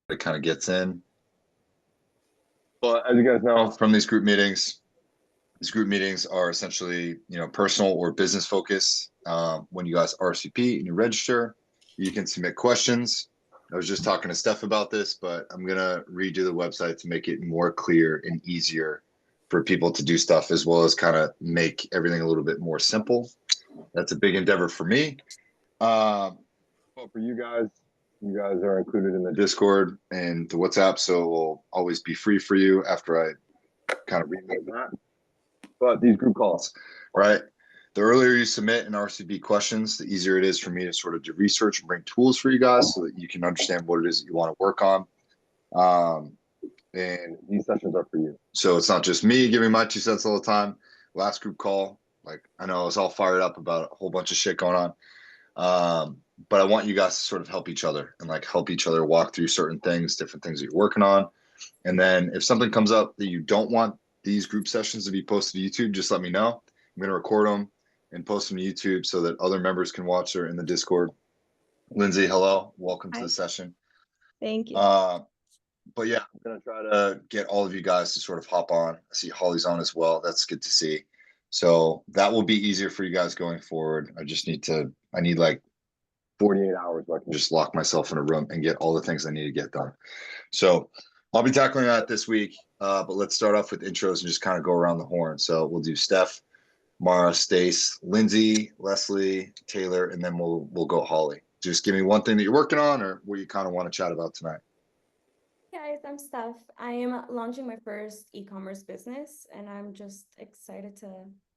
it kind of gets in. But as you guys know from these group meetings are essentially, personal or business focused. When you guys RSVP and you register, you can submit questions. I was just talking to Steph about this, but I'm gonna redo the website to make it more clear and easier for people to do stuff, as well as kind of make everything a little bit more simple. That's a big endeavor for me. But for you guys are included in the Discord and the WhatsApp, so it will always be free for you after I kind of remake that. But these group calls, right? The earlier you submit an RCB questions, the easier it is for me to sort of do research and bring tools for you guys so that you can understand what it is that you want to work on. And these sessions are for you. So it's not just me giving my 2 cents all the time. Last group call, like I know I was all fired up about a whole bunch of shit going on. But I want you guys to sort of help each other and like help each other walk through certain things, different things that you're working on. And then if something comes up that you don't want these group sessions to be posted to YouTube, just let me know. I'm going to record them and post them to YouTube so that other members can watch her in the Discord. Lindsay, hello. Welcome to the session. Thank you. But yeah, I'm going to try to get all of you guys to sort of hop on. I see Holly's on as well. That's good to see. So that will be easier for you guys going forward. I need like 48 hours where I can just lock myself in a room and get all the things I need to get done. So I'll be tackling that this week, but let's start off with intros and just kind of go around the horn. So we'll do Steph, Mara, Stace, Lindsay, Leslie, Taylor, and then we'll go Holly. Just give me one thing that you're working on or what you kind of want to chat about tonight. Hey guys, I'm Steph. I am launching my first e-commerce business, and I'm just excited to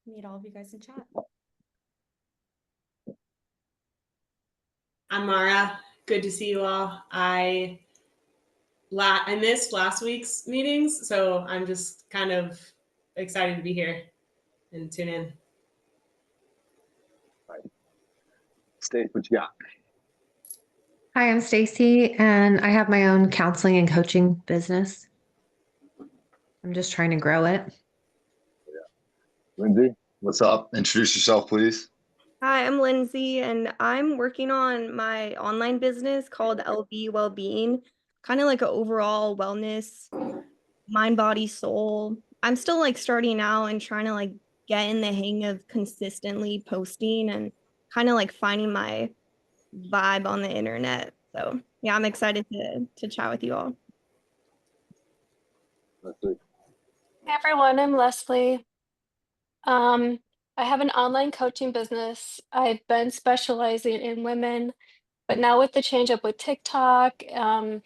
meet all of you guys in chat. I'm Mara. Good to see you all. I missed last week's meetings, so I'm just kind of excited to be here and tune in. Stace, what you got? Hi, I'm Stacy, and I have my own counseling and coaching business. I'm just trying to grow it. Yeah. Lindsay, what's up? Introduce yourself, please. Hi, I'm Lindsay, and I'm working on my online business called LB Wellbeing, kind of like an overall wellness, mind, body, soul. I'm still like starting out and trying to like get in the hang of consistently posting and kind of like finding my vibe on the internet. So yeah, I'm excited to chat with you all. Leslie. Hey everyone, I'm Leslie. I have an online coaching business. I've been specializing in women, but now with the change up with TikTok, I'm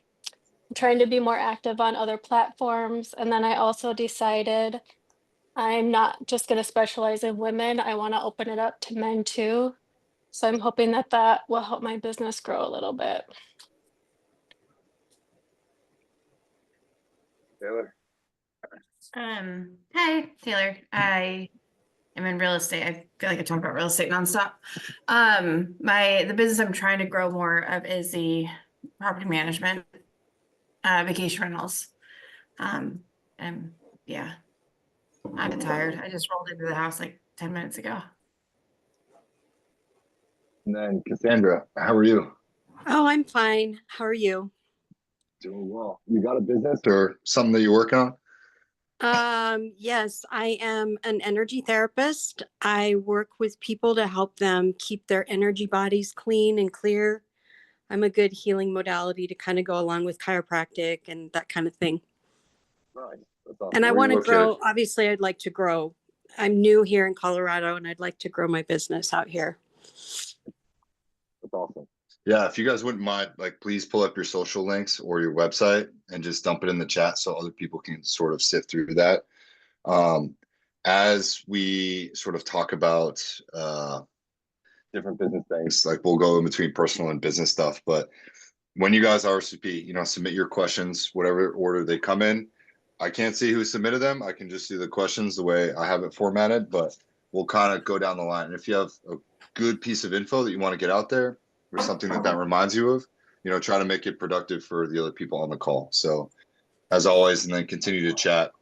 trying to be more active on other platforms. And then I also decided I'm not just going to specialize in women. I want to open it up to men too. So I'm hoping that that will help my business grow a little bit. Taylor. Hi, Taylor. I am in real estate. I feel like I talk about real estate nonstop. The business I'm trying to grow more of is the property management, vacation rentals. And yeah, I'm tired. I just rolled into the house like 10 minutes ago. And then Cassandra, how are you? Oh, I'm fine. How are you? Doing well. You got a business or something that you're working on? Yes, I am an energy therapist. I work with people to help them keep their energy bodies clean and clear. I'm a good healing modality to kind of go along with chiropractic and that kind of thing. Nice. That's awesome. And I Where want you to grow. located? Obviously, I'd like to grow. I'm new here in Colorado and I'd like to grow my business out here. That's awesome. Yeah, if you guys wouldn't mind, like please pull up your social links or your website and just dump it in the chat so other people can sort of sift through that. As we sort of talk about different business things, like we'll go in between personal and business stuff, but when you guys RSVP, submit your questions, whatever order they come in. I can't see who submitted them. I can just see the questions the way I have it formatted, but we'll kind of go down the line. And if you have a good piece of info that you want to get out there or something that reminds you of, try to make it productive for the other people on the call. So as always, and then continue to chat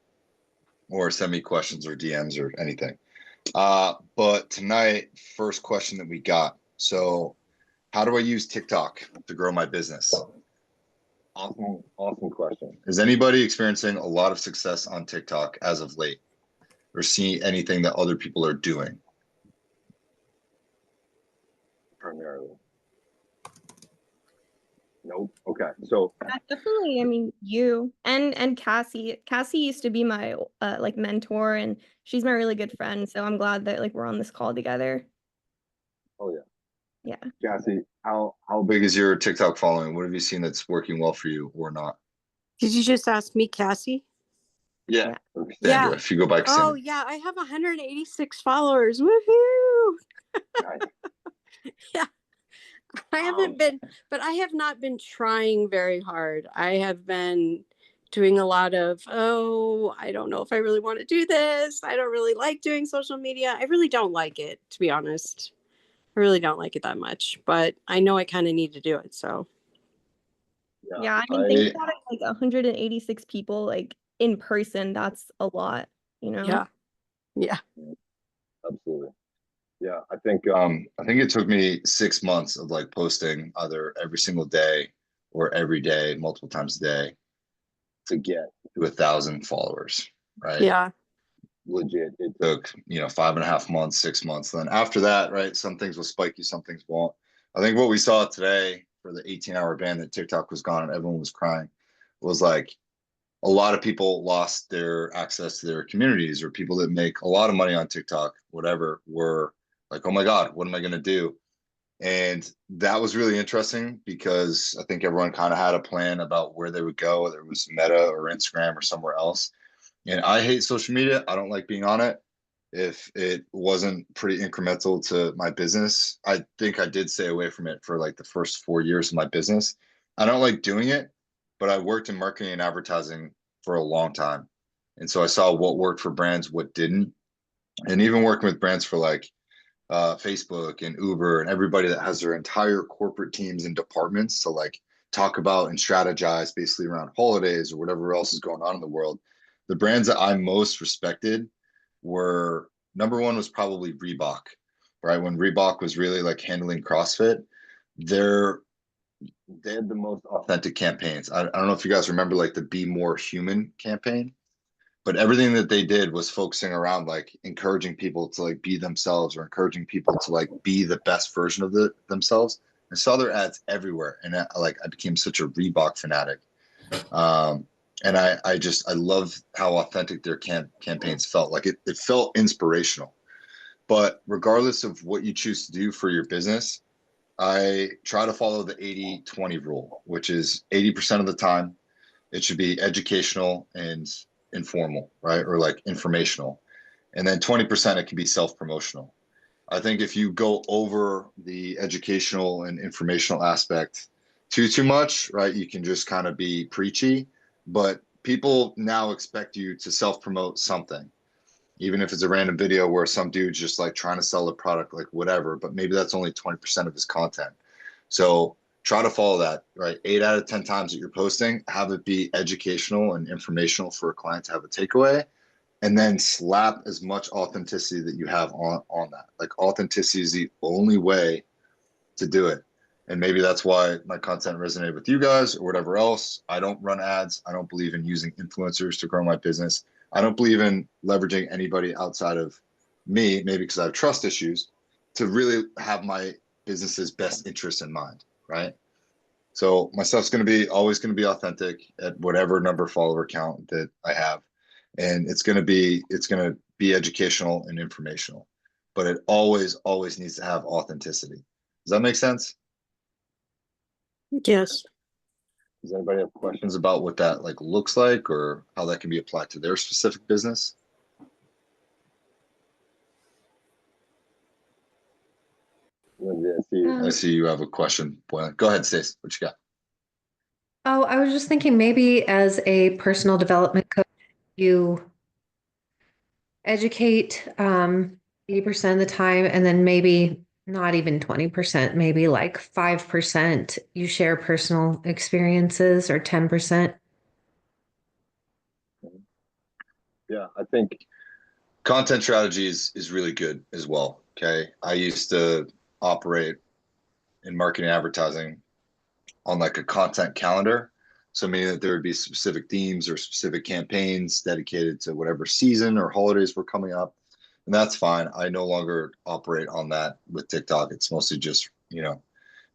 or send me questions or DMs or anything. But tonight, first question that we got. So how do I use TikTok to grow my business? Awesome question. Is anybody experiencing a lot of success on TikTok as of late, or seeing anything that other people are doing? Primarily. Nope. Okay. So Yeah, definitely. I mean, you and Cassie. Cassie used to be my like mentor, and she's my really good friend. So I'm glad that like we're on this call together. oh yeah. Yeah. Cassie, how big is your TikTok following? What have you seen that's working well for you or not? Did you just ask me, Cassie? Yeah. Yeah. Cassandra, if you go by Oh, Cassandra. yeah. I have 186 followers. Woohoo! Yeah. I haven't been, but I have not been trying very hard. I have been doing a lot of, oh, I don't know if I really want to do this. I don't really like doing social media. I really don't like it, to be honest. I really don't like it that much, but I know I kind of need to do it. So, Yeah, I mean, think about it, like 186 people, like in person, that's a lot, you know? yeah. Yeah. Absolutely. Yeah, I think it took me 6 months of like posting either every single day or every day, multiple times a day, to get to 1,000 followers, right? Yeah. Legit, it took 5.5 months, 6 months. Then after that, right, some things will spike you, some things won't. I think what we saw today for the 18-hour ban that TikTok was gone and everyone was crying was like a lot of people lost their access to their communities, or people that make a lot of money on TikTok, whatever, were like, oh my God, what am I going to do? And that was really interesting because I think everyone kind of had a plan about where they would go, whether it was Meta or Instagram or somewhere else. And I hate social media. I don't like being on it. If it wasn't pretty incremental to my business, I think I did stay away from it for like the first 4 years of my business. I don't like doing it, but I worked in marketing and advertising for a long time. And so I saw what worked for brands, what didn't. And even working with brands for like Facebook and Uber and everybody that has their entire corporate teams and departments to like talk about and strategize basically around holidays or whatever else is going on in the world. The brands that I most respected were, number one was probably Reebok, right? When Reebok was really like handling CrossFit, they're they had the most authentic campaigns. I don't know if you guys remember like the Be More Human campaign, but everything that they did was focusing around like encouraging people to like be themselves, or encouraging people to like be the best version of themselves. I saw their ads everywhere, and I became such a Reebok fanatic. And I love how authentic their campaigns felt. Like it felt inspirational. But regardless of what you choose to do for your business, I try to follow the 80-20 rule, which is 80% of the time it should be educational and informal, right? Or like informational. And then 20% it can be self-promotional. I think if you go over the educational and informational aspect too much, right, you can just kind of be preachy. But people now expect you to self-promote something, even if it's a random video where some dude's just like trying to sell a product, like whatever, but maybe that's only 20% of his content. So try to follow that, right? 8 out of 10 times that you're posting, have it be educational and informational for a client to have a takeaway, and then slap as much authenticity that you have on that. Like authenticity is the only way to do it. And maybe that's why my content resonated with you guys or whatever else. I don't run ads. I don't believe in using influencers to grow my business. I don't believe in leveraging anybody outside of me, maybe because I have trust issues, to really have my business's best interest in mind, right? So my stuff's going to be always going to be authentic at whatever number follower count that I have. And it's going to be educational and informational, but it always needs to have authenticity. Does that make sense? Yes. Does anybody have questions about what that like looks like, or how that can be applied to their specific business? I see you have a question. Boy, go ahead, Stace. What you got? Oh, I was just thinking maybe as a personal development coach, you educate 80% of the time, and then maybe not even 20%, maybe like 5% you share personal experiences, or 10%. Yeah, I think content strategy is really good as well. Okay. I used to operate in marketing and advertising on like a content calendar So meaning that there would be specific themes or specific campaigns dedicated to whatever season or holidays were coming up. And that's fine. I no longer operate on that with TikTok. It's mostly just,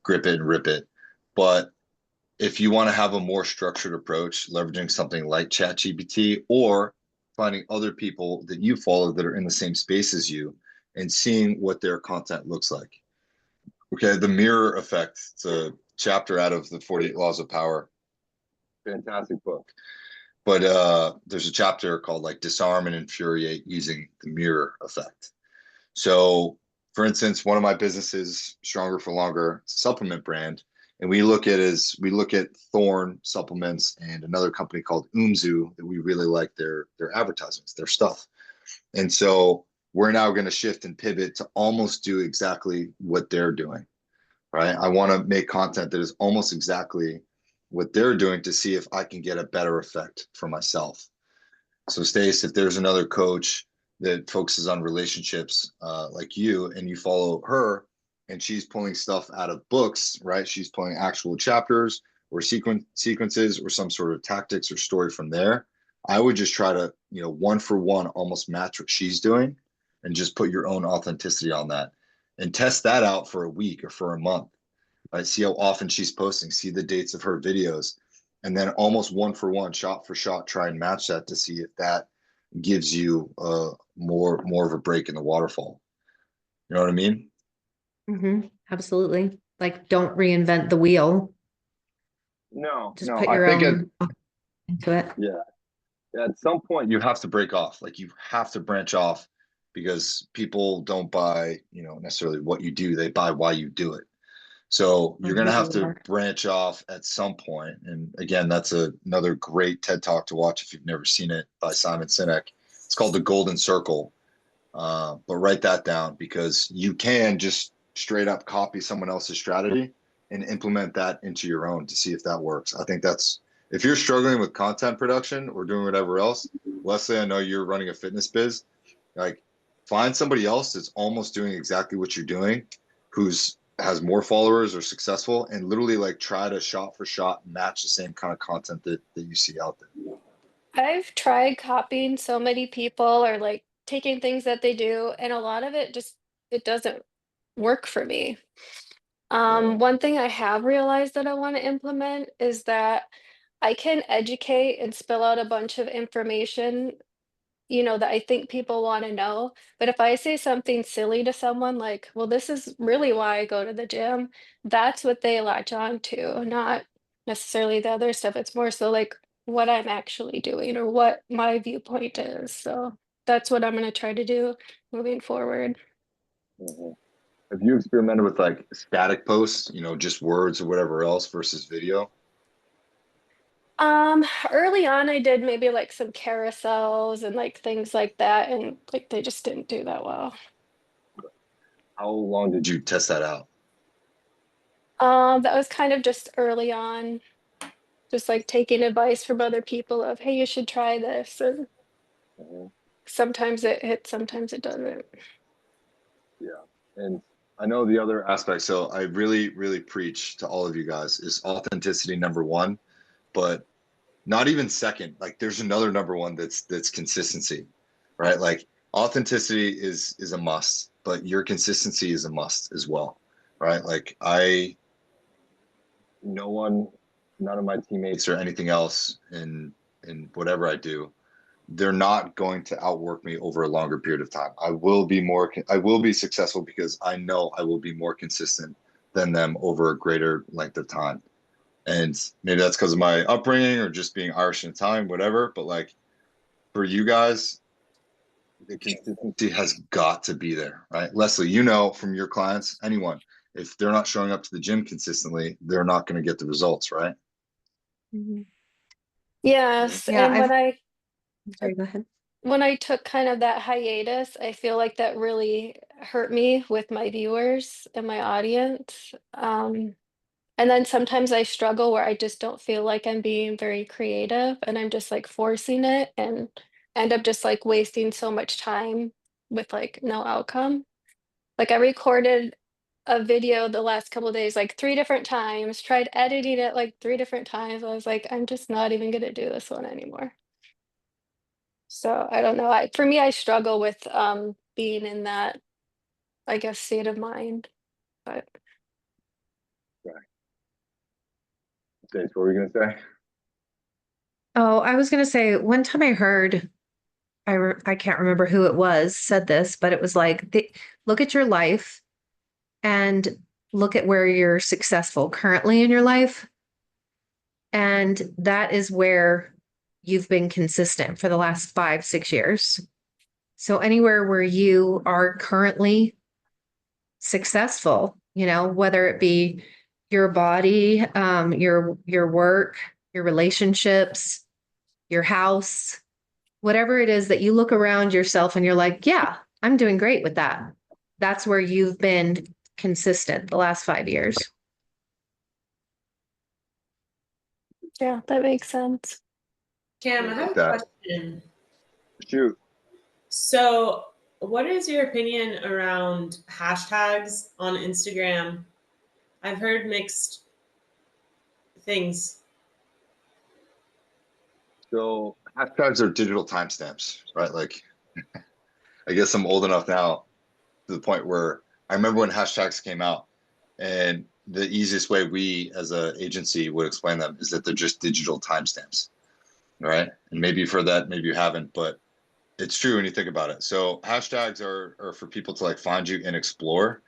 grip it and rip it. But if you want to have a more structured approach, leveraging something like ChatGPT or finding other people that you follow that are in the same space as you and seeing what their content looks like. Okay, the mirror effect. It's a chapter out of the 48 Laws of Power. Fantastic book. But there's a chapter called like Disarm and Infuriate using the mirror effect. So for instance, one of my businesses, Stronger for Longer, supplement brand, and we look at Thorne supplements and another company called Umzu that we really like their advertisements, their stuff. And so we're now going to shift and pivot to almost do exactly what they're doing, right? I want to make content that is almost exactly what they're doing to see if I can get a better effect for myself. So Stace, if there's another coach that focuses on relationships like you, and you follow her and she's pulling stuff out of books, right? She's pulling actual chapters or sequences or some sort of tactics or story from there. I would just try to, one for one, almost match what she's doing and just put your own authenticity on that and test that out for a week or for a month. Right? See how often she's posting, see the dates of her videos, and then almost one for one, shot for shot, try and match that to see if that gives you more of a break in the waterfall. You know what I mean? Absolutely. Like, don't reinvent the wheel. No, Just no, put I your think own into it. at some point you have to break off. Like you have to branch off because people don't buy, necessarily what you do. They buy why you do it. So you're going to have to branch off at some point. And again, that's another great TED Talk to watch if you've never seen it, by Simon Sinek. It's called The Golden Circle. But write that down, because you can just straight up copy someone else's strategy and implement that into your own to see if that works. I think that's, if you're struggling with content production or doing whatever else, Leslie, I know you're running a fitness biz, like find somebody else that's almost doing exactly what you're doing, has more followers or successful, and literally like try to shot for shot match the same kind of content that you see out there. I've tried copying so many people or like taking things that they do, and a lot of it doesn't work for me. One thing I have realized that I want to implement is that I can educate and spill out a bunch of information, that I think people want to know. But if I say something silly to someone like, well, this is really why I go to the gym, that's what they latch on to, not necessarily the other stuff. It's more so like what I'm actually doing or what my viewpoint is. So that's what I'm going to try to do moving forward. Have you experimented with like static posts, just words or whatever else versus video? Early on I did maybe like some carousels and like things like that, and like they just didn't do that well. How long did you test that out? That was kind of just early on, just like taking advice from other people of, hey, you should try this. And sometimes it hits, sometimes it doesn't. Yeah. And I know the other aspect, so I really, really preach to all of you guys, is authenticity number one, but not even second. Like there's another number one that's consistency, right? Like authenticity is a must, but your consistency is a must as well, right? Like none of my teammates or anything else in whatever I do, they're not going to outwork me over a longer period of time. I will be successful because I know I will be more consistent than them over a greater length of time. And maybe that's because of my upbringing or just being Irish and Italian, whatever. But like for you guys, the consistency has got to be there, right? Leslie, from your clients, anyone, if they're not showing up to the gym consistently, they're not going to get the results, right? Yes, Yeah, and sorry, go ahead. when I took kind of that hiatus, I feel like that really hurt me with my viewers and my audience. And then sometimes I struggle where I just don't feel like I'm being very creative and I'm just like forcing it and end up just like wasting so much time with like no outcome. Like I recorded a video the last couple days, like 3 different times, tried editing it like 3 different times. I was like, I'm just not even gonna do this one anymore. So I don't know. For me, I struggle with being in that, I guess, state of mind. But James, what were you gonna say? Oh, I was going to say one time I heard, I can't remember who it was said this, but it was like, look at your life and look at where you're successful currently in your life. And that is where you've been consistent for the last 5, 6 years. So anywhere where you are currently successful, whether it be your body, your work, your relationships, your house, whatever it is that you look around yourself and you're like, yeah, I'm doing great with that. That's where you've been consistent the last 5 years. yeah, that makes sense. Cam, I have a That. question. Shoot. So, what is your opinion around hashtags on Instagram? I've heard mixed things. So hashtags are digital timestamps, right? Like, I guess I'm old enough now to the point where I remember when hashtags came out, and the easiest way we as an agency would explain them is that they're just digital timestamps, right? And maybe you've heard that, maybe you haven't, but it's true when you think about it. So hashtags are for people to like find you and explore,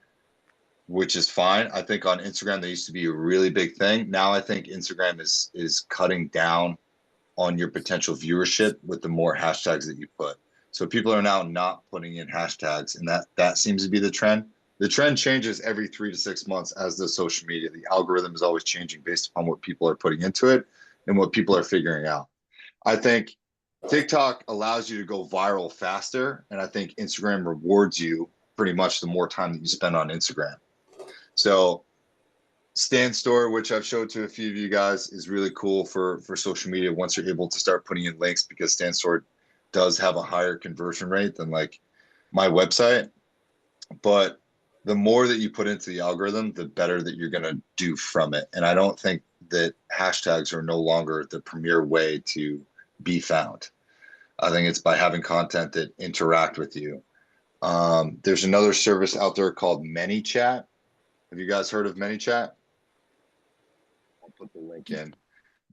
which is fine. I think on Instagram they used to be a really big thing. Now I think Instagram is cutting down on your potential viewership with the more hashtags that you put. So people are now not putting in hashtags, and that seems to be the trend. The trend changes every 3 to 6 months as the social media. The algorithm is always changing based upon what people are putting into it and what people are figuring out. I think TikTok allows you to go viral faster, and I think Instagram rewards you pretty much the more time that you spend on Instagram. So Stan Store, which I've showed to a few of you guys, is really cool for social media once you're able to start putting in links, because Stan Store does have a higher conversion rate than like my website. But the more that you put into the algorithm, the better that you're going to do from it. And I don't think that hashtags are no longer the premier way to be found. I think it's by having content that interact with you. There's another service out there called ManyChat. Have you guys heard of ManyChat? I'll put the link in.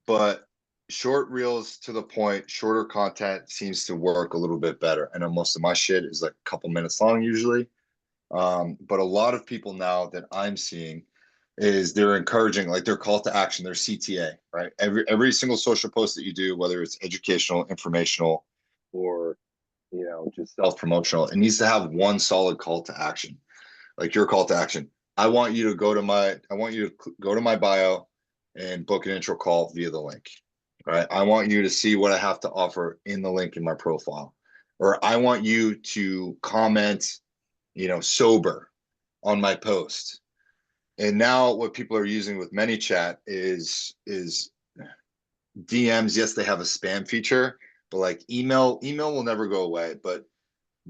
But short reels to the point, shorter content seems to work a little bit better. I know most of my shit is like a couple minutes long usually. But a lot of people now that I'm seeing is they're encouraging, like their call to action, their CTA, right? Every single social post that you do, whether it's educational, informational, or just self-promotional, it needs to have one solid call to action. Like your call to action. I want you to go to my bio and book an intro call via the link. Right. I want you to see what I have to offer in the link in my profile. Or I want you to comment, sober on my post. And now what people are using with ManyChat is DMs. Yes, they have a spam feature, but like email will never go away. But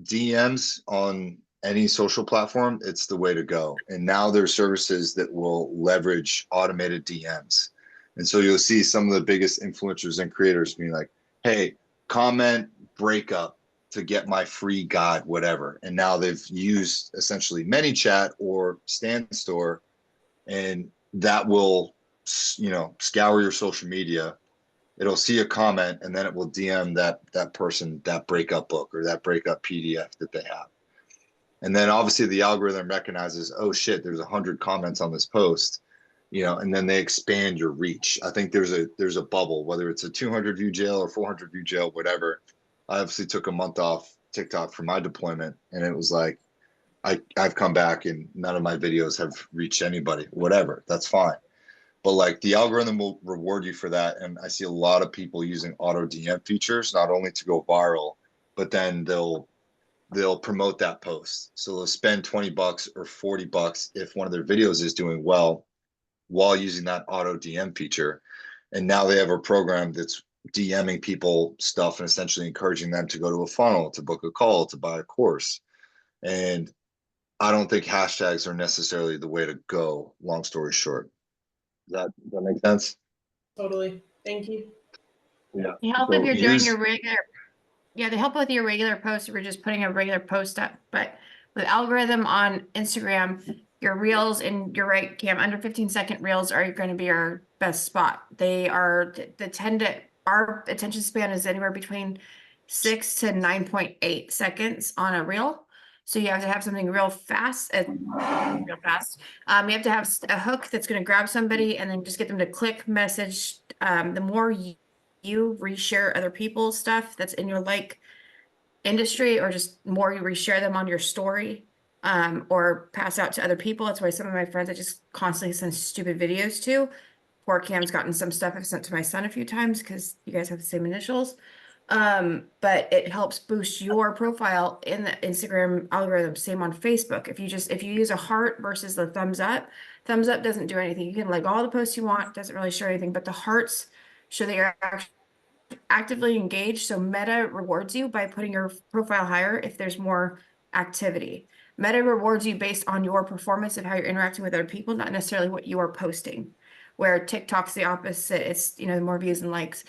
DMs on any social platform, it's the way to go. And now there's services that will leverage automated DMs. And so you'll see some of the biggest influencers and creators being like, hey, comment breakup to get my free guide, whatever. And now they've used essentially ManyChat or Stan Store, and that will, scour your social media. It'll see a comment, and then it will DM that person that breakup book or that breakup PDF that they have. And then obviously the algorithm recognizes, oh shit, there's 100 comments on this post, and then they expand your reach. I think there's a bubble, whether it's a 200 view jail or 400 view jail, whatever. I obviously took a month off TikTok for my deployment, and it was like, I've come back and none of my videos have reached anybody, whatever, that's fine. But like the algorithm will reward you for that. And I see a lot of people using auto DM features, not only to go viral, but then they'll promote that post. So they'll spend $20 or $40 if one of their videos is doing well while using that auto DM feature. And now they have a program that's DMing people stuff and essentially encouraging them to go to a funnel, to book a call, to buy a course. And I don't think hashtags are necessarily the way to go, long story short. Does that make sense? Totally. Thank you. Yeah. They help So if you're doing use- your regular, yeah, they help with your regular posts if you're just putting a regular post up. But with algorithm on Instagram, your reels and your right cam under 15-second reels are going to be our best spot. They are the tend to our attention span is anywhere between 6 to 9.8 seconds on a reel. So you have to have something real fast, real fast. You have to have a hook that's going to grab somebody and then just get them to click message. The more you reshare other people's stuff that's in your like industry, or just more you reshare them on your story, or pass out to other people. That's why some of my friends I just constantly send stupid videos to. Poor Cam's gotten some stuff I've sent to my son a few times because you guys have the same initials. But it helps boost your profile in the Instagram algorithm. Same on Facebook. If you use a heart versus the thumbs up doesn't do anything. You can like all the posts you want, doesn't really show anything, but the hearts show that you're actively engaged. So Meta rewards you by putting your profile higher if there's more activity. Meta rewards you based on your performance and how you're interacting with other people, not necessarily what you are posting. Where TikTok's the opposite. It's, the more views and likes.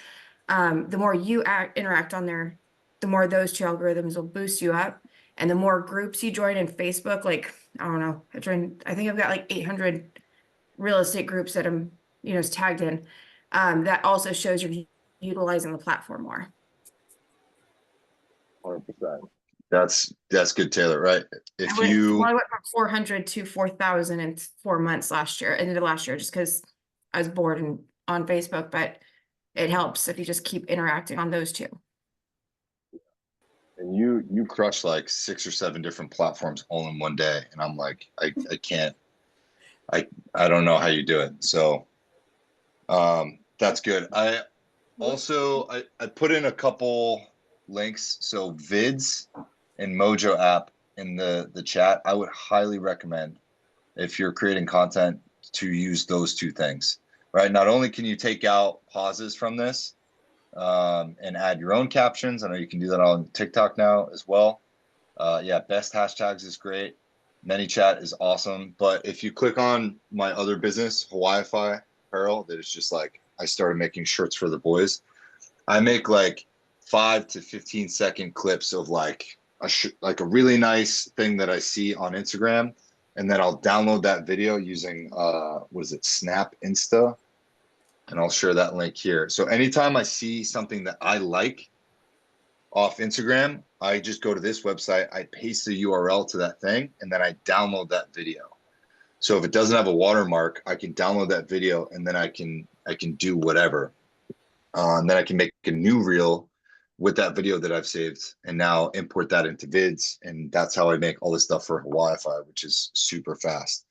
The more you interact on there, the more those two algorithms will boost you up. And the more groups you join in Facebook, like, I don't know, I think I've got like 800 real estate groups that I'm, tagged in. That also shows you're utilizing the platform more. 100%. That's good, Taylor, right? I went from 400 to 4,000 in 4 months last year, ended last year, just because I was bored and on Facebook, but it helps if you just keep interacting on those two. And you crush like 6 or 7 different platforms all in one day. And I'm like, I can't, I don't know how you do it. So that's good. I also, I put in a couple links. So Vids and Mojo app in the chat. I would highly recommend, if you're creating content, to use those 2 things, right? Not only can you take out pauses from this, and add your own captions. I know you can do that on TikTok now as well. Yeah, best hashtags is great. ManyChat is awesome. But if you click on my other business, Hawaii-Fi Apparel, that is just like, I started making shirts for the boys. I make like 5 to 15-second clips of like a really nice thing that I see on Instagram. And then I'll download that video using, Snap Insta. And I'll share that link here. So anytime I see something that I like off Instagram, I just go to this website, I paste the URL to that thing, and then I download that video. So if it doesn't have a watermark, I can download that video, and then I can do whatever. And then I can make a new reel with that video that I've saved, and now import that into Vids. And that's how I make all this stuff for Hawaii-Fi, which is super fast.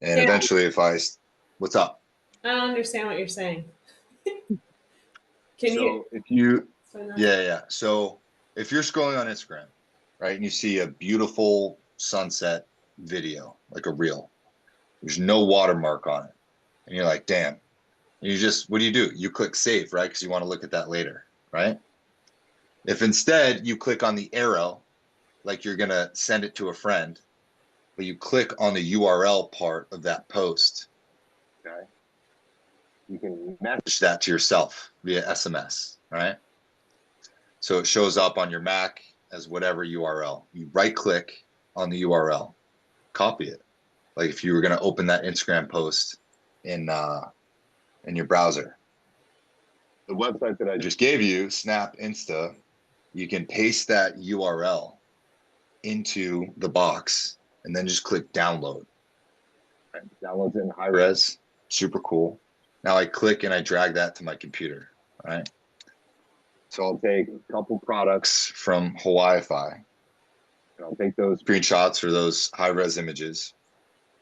And Yeah. eventually, what's up? I don't understand what you're saying. Yeah. So if you're scrolling on Instagram, right, and you see a beautiful sunset video, like a reel, there's no watermark on it, and you're like, damn. And what do? You click save, right? Because you want to look at that later, right? If instead you click on the arrow, like you're gonna send it to a friend, but you click on the URL part of that post, okay? You can message that to yourself via SMS, right? So it shows up on your Mac as whatever URL. You right click on the URL, copy it. Like if you were going to open that Instagram post in your browser. The website that I just gave you, Snap Insta, you can paste that URL into the box and then just click download. Right? Downloads it in high res, super cool. Now I click and I drag that to my computer, right? So I'll take a couple products from Hawaii-Fi, and I'll take those screenshots or those high-res images,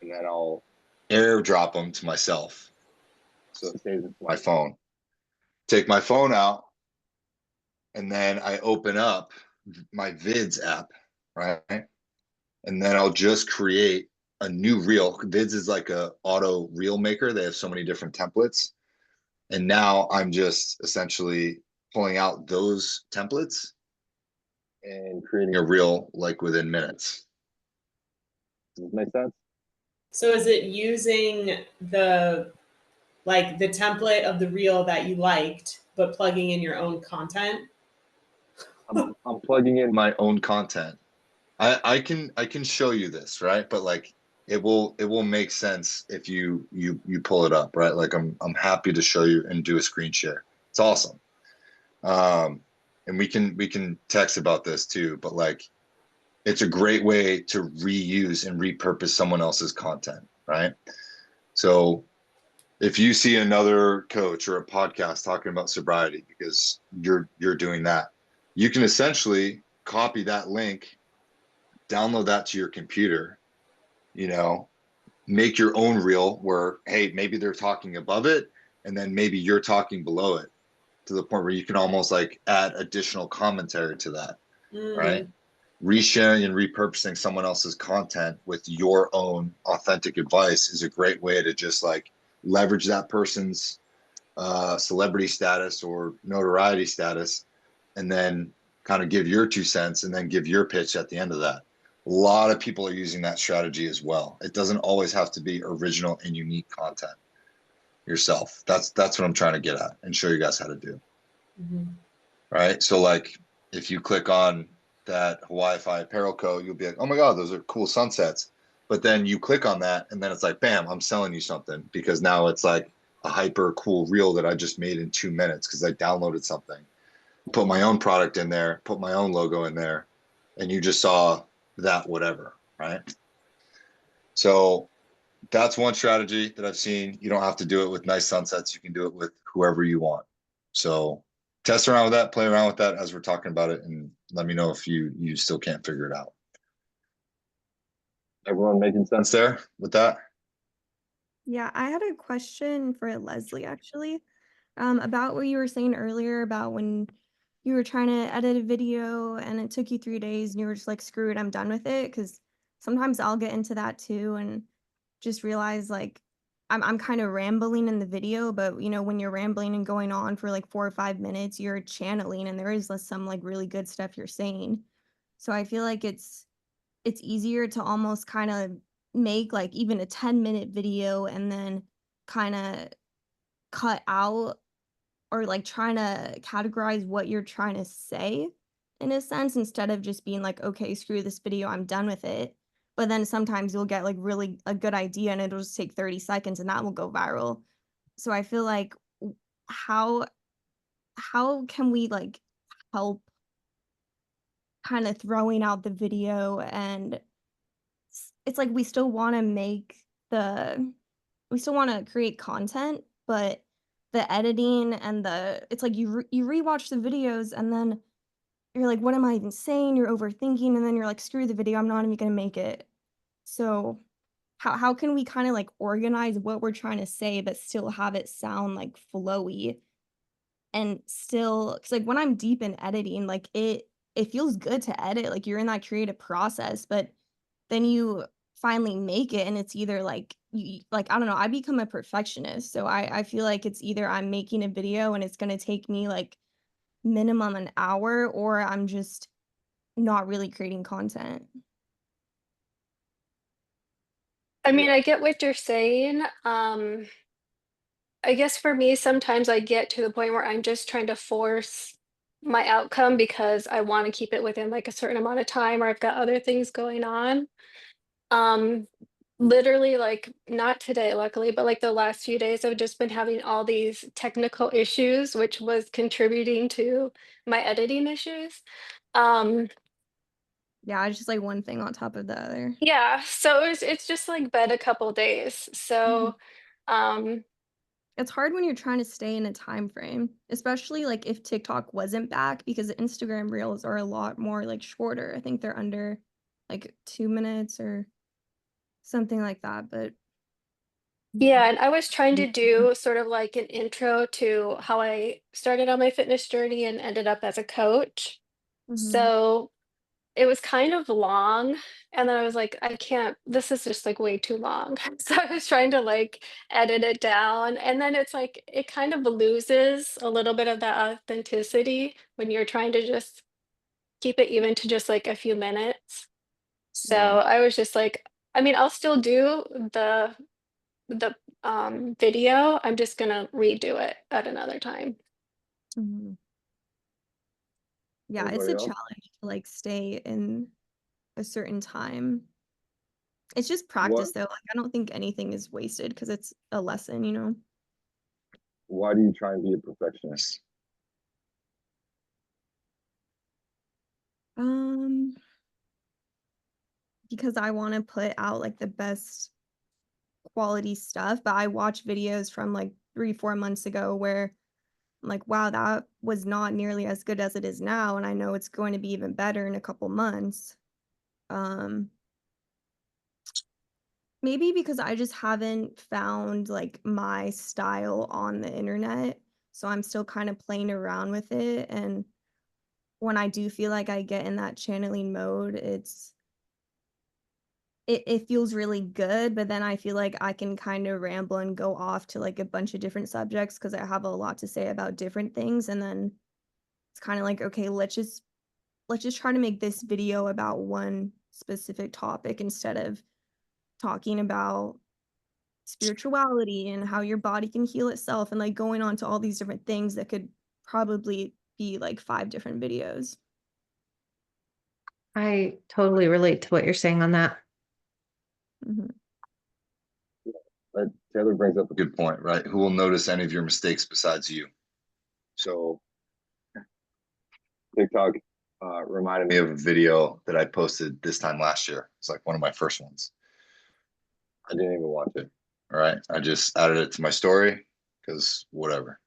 and then I'll airdrop them to myself. So it saves it to my phone. Take my phone out, and then I open up my Vids app, right? And then I'll just create a new reel. Vids is like a auto reel maker. They have so many different templates. And now I'm just essentially pulling out those templates and creating a reel like within minutes. Does this make sense? So is it using the template of the reel that you liked, but plugging in your own content? I'm plugging in my own content. I can show you this, right? But like it will make sense if you pull it up, right? Like I'm happy to show you and do a screen share. It's awesome. And we can text about this too, but like it's a great way to reuse and repurpose someone else's content, right? So if you see another coach or a podcast talking about sobriety because you're doing that, you can essentially copy that link, download that to your computer, you know, make your own reel where, hey, maybe they're talking above it and then maybe you're talking below it, to the point where you can almost like add additional commentary to that, right? Resharing and repurposing someone else's content with your own authentic advice is a great way to just like leverage that person's celebrity status or notoriety status, and then kind of give your 2 cents and then give your pitch at the end of that. A lot of people are using that strategy as well. It doesn't always have to be original and unique content yourself. That's what I'm trying to get at and show you guys how to do. Right? So like if you click on that Hawaii Fi Apparel Co., you'll be like, oh my God, those are cool sunsets. But then you click on that and then it's like, bam, I'm selling you something, because now it's like a hyper cool reel that I just made in 2 minutes because I downloaded something, put my own product in there, put my own logo in there, and you just saw that whatever, right? So that's one strategy that I've seen. You don't have to do it with nice sunsets. You can do it with whoever you want. So test around with that, play around with that as we're talking about it, and let me know if you still can't figure it out. Everyone making sense there with that? Yeah, I had a question for Leslie actually, about what you were saying earlier about when you were trying to edit a video and it took you 3 days and you were just like, screw it, I'm done with it. Cause sometimes I'll get into that too and just realize like I'm kind of rambling in the video, but you know, when you're rambling and going on for like 4 or 5 minutes, you're channeling and there is some like really good stuff you're saying. So I feel like it's easier to almost kind of make like even a 10-minute video and then kind of cut out or like trying to categorize what you're trying to say in a sense, instead of just being like, okay, screw this video, I'm done with it. But then sometimes you'll get like really a good idea and it'll just take 30 seconds and that will go viral. So I feel like how how can we like help kind of throwing out the video, and it's like we still want to we still want to create content, but the editing and it's like you rewatch the videos and then you're like, what am I even saying? You're overthinking, and then you're like, screw the video, I'm not even gonna make it. So how can we kind of like organize what we're trying to say but still have it sound like flowy, and still, because like when I'm deep in editing, like it feels good to edit, like you're in that creative process, but then you finally make it and it's either like like I don't know, I become a perfectionist. So I feel like it's either I'm making a video and it's gonna take me like minimum an hour, or I'm just not really creating content. I mean, I get what you're saying. I guess for me, sometimes I get to the point where I'm just trying to force my outcome because I want to keep it within like a certain amount of time or I've got other things going on. Um, Literally, like not today, luckily, but like the last few days, I've just been having all these technical issues, which was contributing to my editing issues. Um, Yeah, it's just like one thing on top of the other. yeah, so it's just like been a couple days. So, um, It's hard when you're trying to stay in a time frame, especially like if TikTok wasn't back, because the Instagram reels are a lot more like shorter. I think they're under like 2 minutes or something like that, but yeah, and I was trying to do sort of like an intro to how I started on my fitness journey and ended up as a coach. mhm. So it was kind of long, and then I was like, I can't, this is just like way too long. So I was trying to like edit it down, and then it's like it kind of loses a little bit of that authenticity when you're trying to just keep it even to just like a few minutes. So Yeah. I was just like, I mean, I'll still do the video. I'm just gonna redo it at another time. Mhm. Yeah, it's Anybody a else? challenge to like stay in a certain time. It's just What? practice though. Like I don't think anything is wasted because it's a lesson, you know. Why do you try and be a perfectionist? Um, because I want to put out like the best quality stuff, but I watch videos from like 3, 4 months ago where I'm like, wow, that was not nearly as good as it is now, and I know it's going to be even better in a couple months. Um, maybe because I just haven't found like my style on the internet, so I'm still kind of playing around with it, and when I do feel like I get in that channeling mode, it feels really good, but then I feel like I can kind of ramble and go off to like a bunch of different subjects because I have a lot to say about different things, and then it's kind of like, okay, let's just try to make this video about one specific topic instead of talking about spirituality and how your body can heal itself and like going on to all these different things that could probably be like 5 different videos. I totally relate to what you're saying on that. Mhm. Taylor brings up a good point, right? Who will notice any of your mistakes besides you? So TikTok reminded me of a video that I posted this time last year. It's like one of my first ones. I didn't even watch it. All right. I just added it to my story because whatever.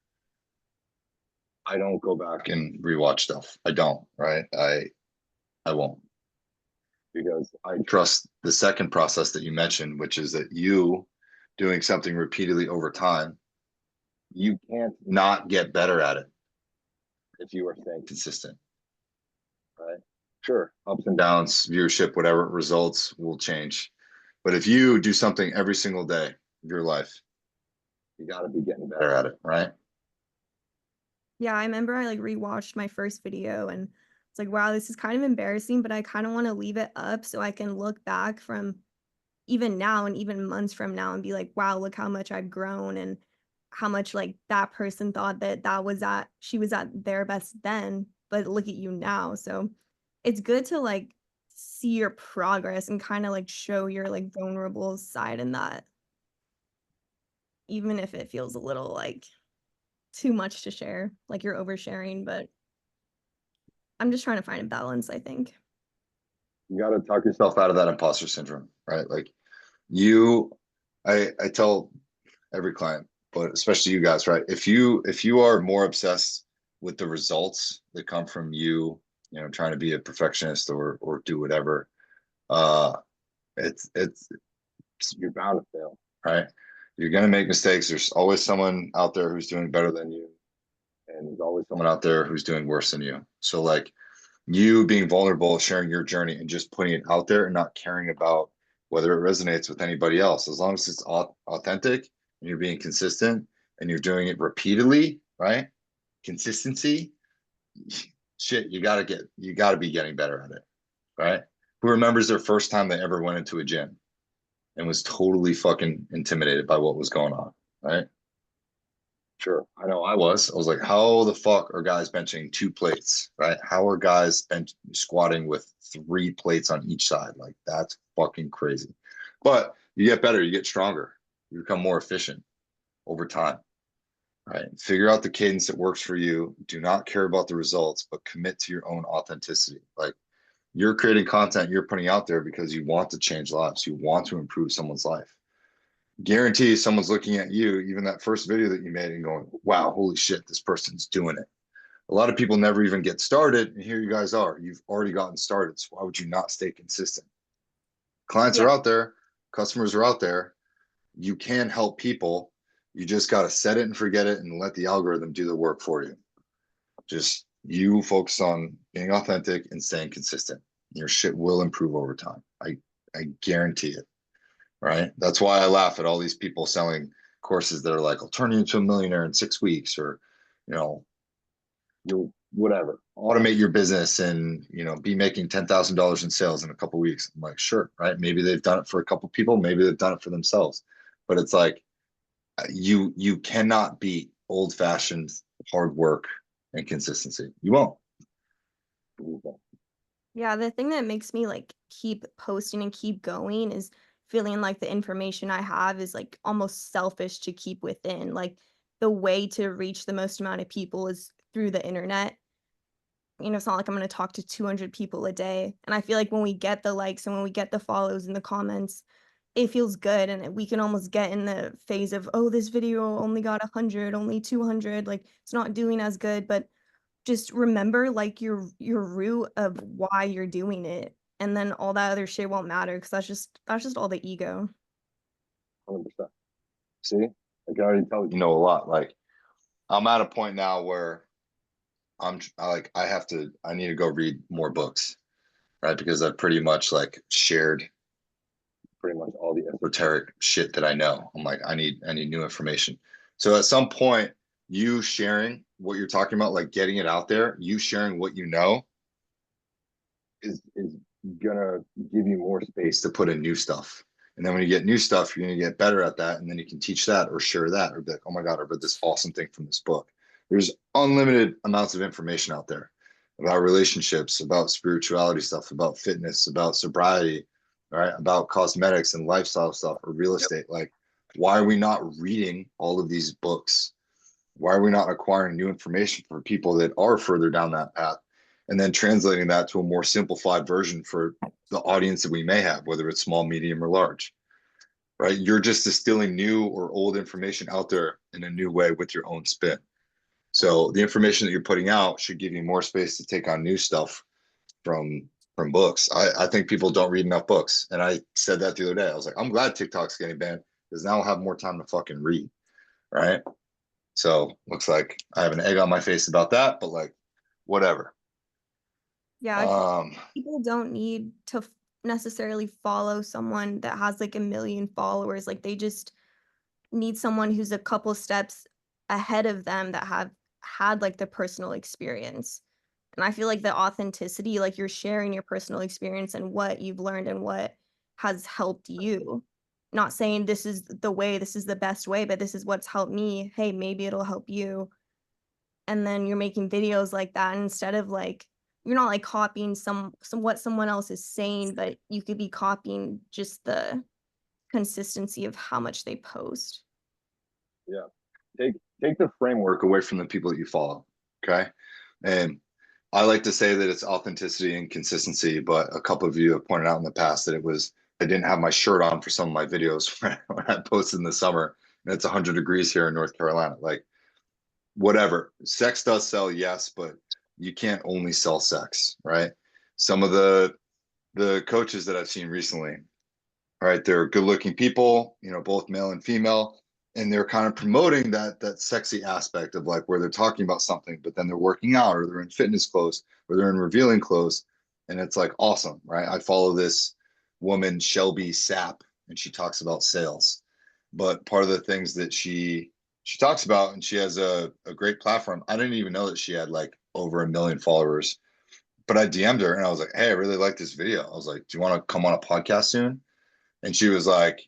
I don't go back and rewatch stuff. I don't, right? I won't. Because I trust the second process that you mentioned, which is that you doing something repeatedly over time, you can't not get better at it if you are staying consistent, right? Sure, ups and downs, viewership, whatever results will change. But if you do something every single day of your life, you got to be getting better at it, right? Yeah, I remember I like rewatched my first video and it's like, wow, this is kind of embarrassing, but I kind of want to leave it up so I can look back from even now and even months from now and be like, wow, look how much I've grown and how much like that person thought that she was at their best then, but look at you now. So it's good to like see your progress and kind of like show your like vulnerable side in that, even if it feels a little like too much to share, like you're oversharing, but I'm just trying to find a balance, I think. You got to talk yourself out of that imposter syndrome, right? Like you, I tell every client, but especially you guys, right? If you are more obsessed with the results that come from you, trying to be a perfectionist or do whatever, uh, it's you're bound to fail, right? You're gonna make mistakes. There's always someone out there who's doing better than you, and there's always someone out there who's doing worse than you. So like you being vulnerable, sharing your journey, and just putting it out there and not caring about whether it resonates with anybody else, as long as it's authentic and you're being consistent and you're doing it repeatedly, right? Consistency, shit, you gotta be getting better at it, right? Who remembers their first time they ever went into a gym and was totally fucking intimidated by what was going on, right? Sure. I know I was. I was like, how the fuck are guys benching 2 plates, right? How are guys squatting with 3 plates on each side? Like, that's fucking crazy. But you get better, you get stronger, you become more efficient over time, right? Figure out the cadence that works for you. Do not care about the results, but commit to your own authenticity. Like, you're creating content you're putting out there because you want to change lives, you want to improve someone's life. Guarantee someone's looking at you, even that first video that you made, and going, wow, holy shit, this person's doing it. A lot of people never even get started, and here you guys are. You've already gotten started, so why would you not stay consistent? Clients are Yeah. out there, customers are out there. You can help people. You just got to set it and forget it and let the algorithm do the work for you. Just you focus on being authentic and staying consistent. Your shit will improve over time. I guarantee it. Right? That's why I laugh at all these people selling courses that are like, I'll turn you into a millionaire in 6 weeks, or, you'll whatever, automate your business and, be making $10,000 in sales in a couple weeks. I'm like, sure, right? Maybe they've done it for a couple people, maybe they've done it for themselves. But it's like you cannot beat old-fashioned hard work and consistency. You won't. Yeah, the thing that makes me like keep posting and keep going is feeling like the information I have is like almost selfish to keep within. Like the way to reach the most amount of people is through the internet. It's not like I'm going to talk to 200 people a day. And I feel like when we get the likes and when we get the follows and the comments, it feels good. And we can almost get in the phase of, oh, this video only got 100, only 200. Like it's not doing as good. But just remember like your root of why you're doing it. And then all that other shit won't matter because that's just all the ego. 100%. See, I can already tell you know a lot. Like, I'm at a point now where I need to go read more books, right? Because I've pretty much like shared pretty much all the esoteric shit that I know. I'm like, I need new information. So at some point, you sharing what you're talking about, like getting it out there, you sharing what you know is gonna give you more space to put in new stuff. And then when you get new stuff, you're gonna get better at that, and then you can teach that or share that or be like, oh my God, I read this awesome thing from this book. There's unlimited amounts of information out there about relationships, about spirituality stuff, about fitness, about sobriety, right? About cosmetics and lifestyle stuff or real estate. Like, why are we not reading all of these books? Why are we not acquiring new information for people that are further down that path and then translating that to a more simplified version for the audience that we may have, whether it's small, medium, or large, right? You're just distilling new or old information out there in a new way with your own spin. So the information that you're putting out should give you more space to take on new stuff from books. I think people don't read enough books. And I said that the other day. I was like, I'm glad TikTok's getting banned because now I'll have more time to fucking read, right? So looks like I have an egg on my face about that, but like, whatever. Yeah, I feel like people don't need to necessarily follow someone that has like 1 million followers. Like they just need someone who's a couple steps ahead of them that have had like the personal experience. And I feel like the authenticity, like you're sharing your personal experience and what you've learned and what has helped you. Not saying this is the way, this is the best way, but this is what's helped me. Hey, maybe it'll help you. And then you're making videos like that instead of like you're not like copying some what someone else is saying, but you could be copying just the consistency of how much they post. Yeah. Take the framework away from the people that you follow. Okay. And I like to say that it's authenticity and consistency, but a couple of you have pointed out in the past that I didn't have my shirt on for some of my videos when I posted in the summer and it's 100 degrees here in North Carolina. Like, whatever. Sex does sell, yes, but you can't only sell sex, right? Some of the coaches that I've seen recently, right? They're good looking people, both male and female, and they're kind of promoting that sexy aspect of like where they're talking about something, but then they're working out or they're in fitness clothes or they're in revealing clothes. And it's like awesome, right? I follow this woman, Shelby Sapp, and she talks about sales. But part of the things that she talks about, and she has a great platform. I didn't even know that she had like over 1 million followers, but I DM'd her and I was like, hey, I really like this video. I was like, do you want to come on a podcast soon? And she's like,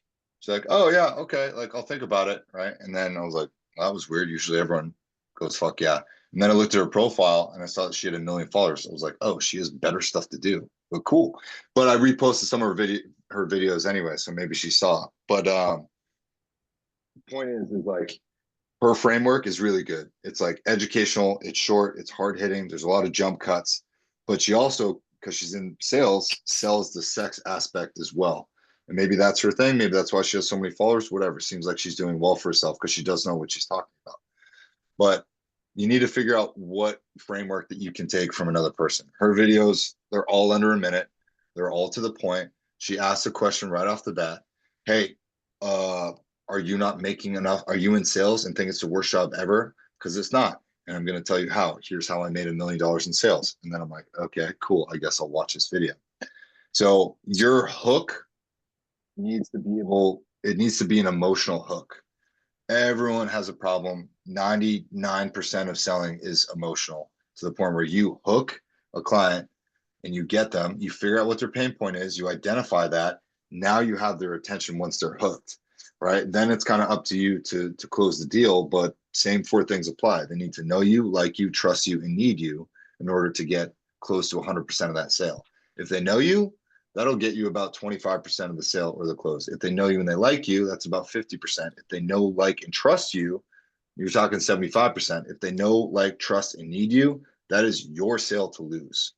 oh yeah, okay, like I'll think about it, right? And then I was like, well, that was weird. Usually everyone goes, fuck yeah. And then I looked at her profile and I saw that she had 1 million followers. I was like, oh, she has better stuff to do. But cool. But I reposted some of her videos anyway, so maybe she saw. But the point is like her framework is really good. It's like educational, it's short, it's hard hitting. There's a lot of jump cuts, but she also, because she's in sales, sells the sex aspect as well. And maybe that's her thing. Maybe that's why she has so many followers, whatever. Seems like she's doing well for herself because she does know what she's talking about. But you need to figure out what framework that you can take from another person. Her videos, they're all under a minute. They're all to the point. She asks a question right off the bat. Hey, are you not making enough? Are you in sales and think it's the worst job ever? Because it's not. And I'm going to tell you how. Here's how I made $1 million in sales. And then I'm like, okay, cool. I guess I'll watch this video. So your hook needs to be an emotional hook. Everyone has a problem. 99% of selling is emotional. to the point where you hook a client and you get them, you figure out what their pain point is, you identify that. Now you have their attention once they're hooked, right? Then it's kind of up to you to close the deal, but same 4 things apply. They need to know you, like you, trust you, and need you in order to get close to 100% of that sale. If they know you, that'll get you about 25% of the sale or the close. If they know you and they like you, that's about 50%. If they know, like, and trust you, you're talking 75%. If they know, like, trust, and need you, that is your sale to lose.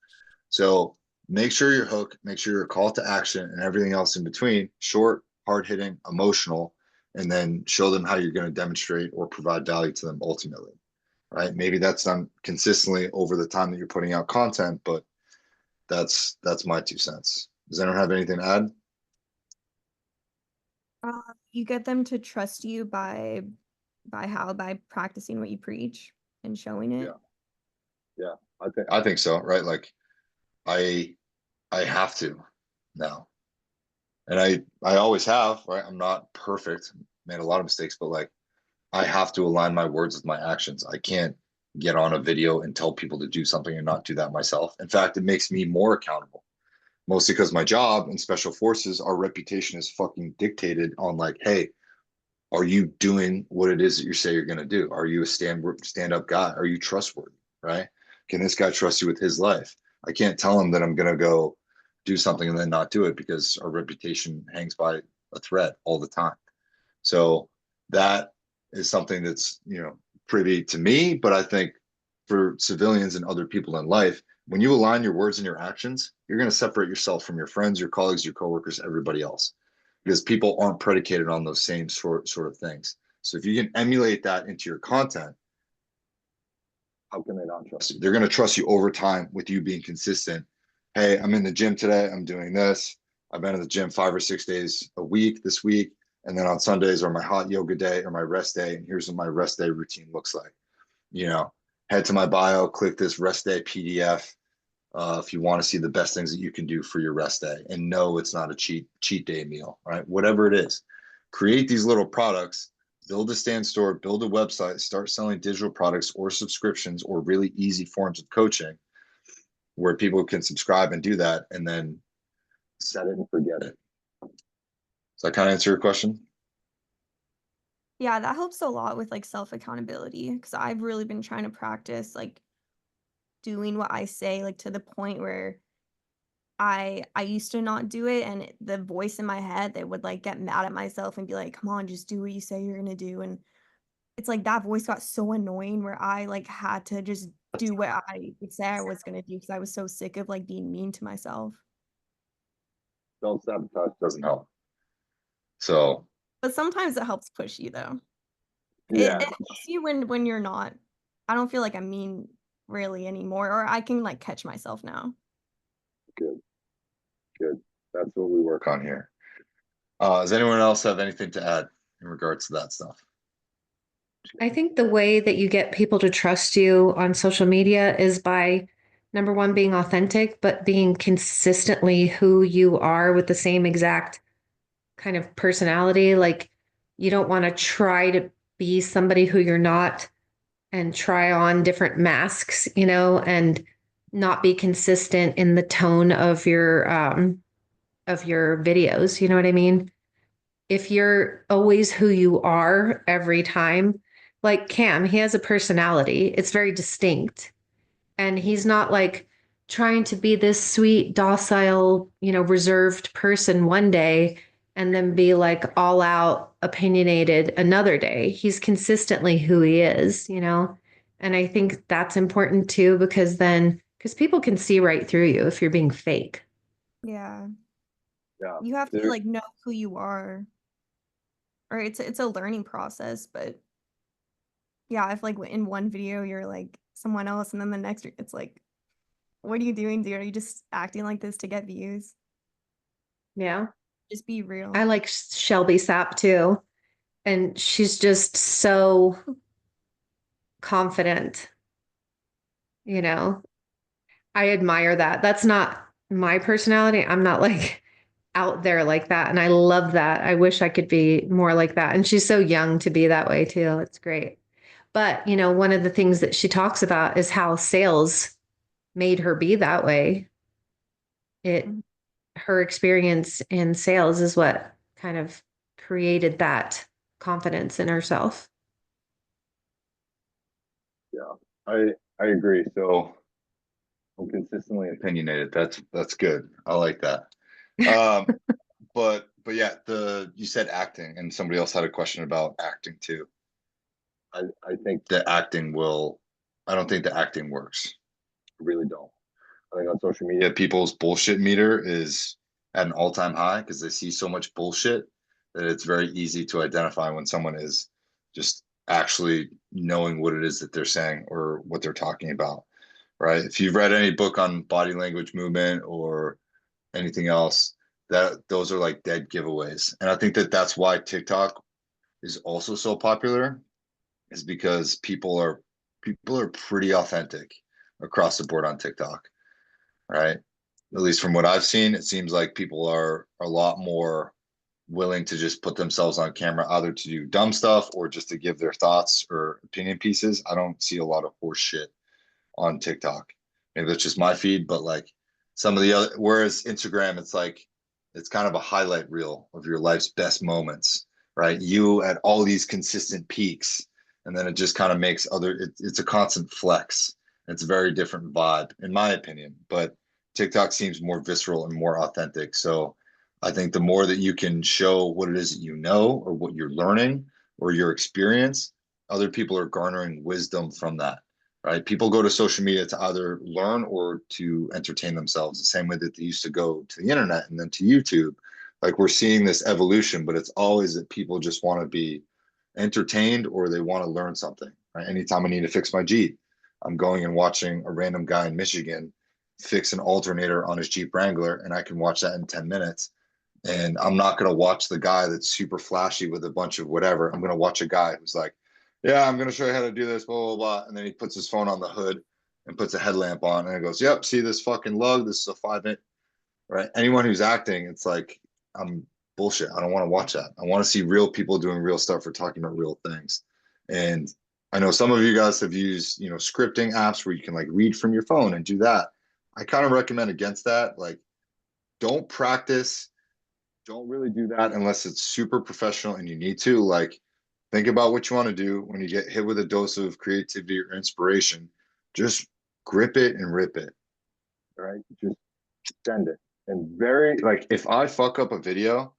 So make sure you're hooked, make sure you're a call to action and everything else in between, short, hard hitting, emotional, and then show them how you're going to demonstrate or provide value to them ultimately, right? Maybe that's done consistently over the time that you're putting out content, but that's my 2 cents. Does anyone have anything to add? You get them to trust you by practicing what you preach and showing it. Yeah, I think so, right? Like I have to now. And I always have, right? I'm not perfect, made a lot of mistakes, but like I have to align my words with my actions. I can't get on a video and tell people to do something and not do that myself. In fact, it makes me more accountable. Mostly because my job in special forces, our reputation is fucking dictated on like, hey, are you doing what it is that you say you're going to do? Are you a stand up guy? Are you trustworthy? Right? Can this guy trust you with his life? I can't tell him that I'm going to go do something and then not do it because our reputation hangs by a thread all the time. So that is something that's, privy to me, but I think for civilians and other people in life, when you align your words and your actions, you're going to separate yourself from your friends, your colleagues, your coworkers, everybody else, because people aren't predicated on those same sort of things. So if you can emulate that into your content, how can they not trust you? They're going to trust you over time with you being consistent. Hey, I'm in the gym today. I'm doing this. I've been in the gym 5 or 6 days a week this week. And then on Sundays are my hot yoga day or my rest day. And here's what my rest day routine looks like. Head to my bio, click this rest day PDF. If you want to see the best things that you can do for your rest day, and no, it's not a cheat day meal, right? Whatever it is, create these little products, build a stand store, build a website, start selling digital products or subscriptions or really easy forms of coaching where people can subscribe and do that, and then set it and forget it. Does that kind of answer your question? Yeah, that helps a lot with like self accountability because I've really been trying to practice like doing what I say, like to the point where I used to not do it, and the voice in my head that would like get mad at myself and be like, "Come on, just do what you say you're gonna do." And it's like that voice got so annoying where I like had to just do what I would say I was gonna do because I was so sick of like being mean to myself. Self-sabotage doesn't help. So But sometimes it helps push you though. yeah, It helps you when you're not. I don't feel like I'm mean really anymore, or I can like catch myself now. good. That's what we work on here. Does anyone else have anything to add in regards to that stuff? I think the way that you get people to trust you on social media is by number one, being authentic, but being consistently who you are with the same exact kind of personality. Like you don't want to try to be somebody who you're not and try on different masks, and not be consistent in the tone of your videos. You know what I mean? If you're always who you are every time, like Cam, he has a personality. It's very distinct. And he's not like trying to be this sweet, docile, reserved person one day and then be like all out opinionated another day. He's consistently who he is, And I think that's important too, because people can see right through you if you're being fake. Yeah. Yeah. You have to like know who you are. Or it's a learning process, but yeah, if like in one video you're like someone else and then the next it's like, what are you doing, dude? Are you just acting like this to get views? Yeah. Just be real. I like Shelby Sapp too. And she's just so confident. I admire that. That's not my personality. I'm not like out there like that. And I love that. I wish I could be more like that. And she's so young to be that way too. It's great. But, you know, one of the things that she talks about is how sales made her be that way. Her experience in sales is what kind of created that confidence in herself. I agree. So I'm consistently opinionated. That's good. I like that. But yeah, you said acting, and somebody else had a question about acting too. I think the acting will. I don't think the acting works. I really don't. I think on social media, people's bullshit meter is at an all-time high because they see so much bullshit that it's very easy to identify when someone is just actually knowing what it is that they're saying or what they're talking about, right? If you've read any book on body language movement or anything else, that those are like dead giveaways. And I think that that's why TikTok is also so popular, is because people are pretty authentic across the board on TikTok, right? At least from what I've seen, it seems like people are a lot more willing to just put themselves on camera, either to do dumb stuff or just to give their thoughts or opinion pieces. I don't see a lot of horse shit on TikTok. Maybe that's just my feed, but like some of the other, whereas Instagram, it's like, it's kind of a highlight reel of your life's best moments, right? You at all these consistent peaks. And then it just kind of makes it's a constant flex. It's a very different vibe, in my opinion. But TikTok seems more visceral and more authentic. So I think the more that you can show what it is that you know or what you're learning or your experience, other people are garnering wisdom from that, right? People go to social media to either learn or to entertain themselves, the same way that they used to go to the internet and then to YouTube. Like we're seeing this evolution, but it's always that people just want to be entertained or they want to learn something, right? Anytime I need to fix my Jeep, I'm going and watching a random guy in Michigan fix an alternator on his Jeep Wrangler, and I can watch that in 10 minutes. And I'm not going to watch the guy that's super flashy with a bunch of whatever. I'm going to watch a guy who's like, yeah, I'm going to show you how to do this, blah, blah, blah. And then he puts his phone on the hood and puts a headlamp on and it goes, yep, see this fucking lug? This is a 5-inch, right? Anyone who's acting, it's like, I'm bullshit. I don't want to watch that. I want to see real people doing real stuff or talking about real things. And I know some of you guys have used, scripting apps where you can like read from your phone and do that. I kind of recommend against that. Like, don't practice. Don't really do that unless it's super professional and you need to. Like, think about what you want to do when you get hit with a dose of creativity or inspiration. Just grip it and rip it. All right. Just send it. And like, if I fuck up a video,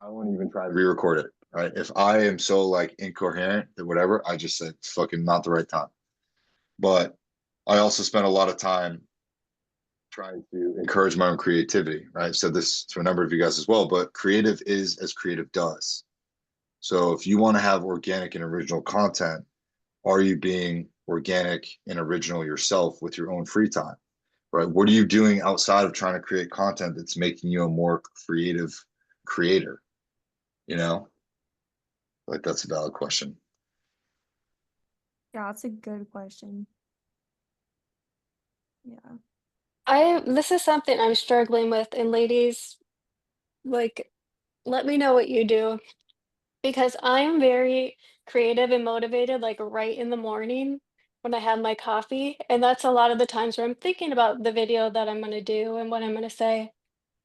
I won't even try to re-record it. Right. If I am so like incoherent that whatever, I just said fucking not the right time. But I also spent a lot of time trying to encourage my own creativity, right? I've said this to a number of you guys as well, but creative is as creative does. So if you want to have organic and original content, are you being organic and original yourself with your own free time, right? What are you doing outside of trying to create content that's making you a more creative creator? Like that's a valid question. Yeah, that's a good question. Yeah. This is something I'm struggling with, and ladies, like, let me know what you do because I am very creative and motivated, like right in the morning when I have my coffee. And that's a lot of the times where I'm thinking about the video that I'm going to do and what I'm going to say.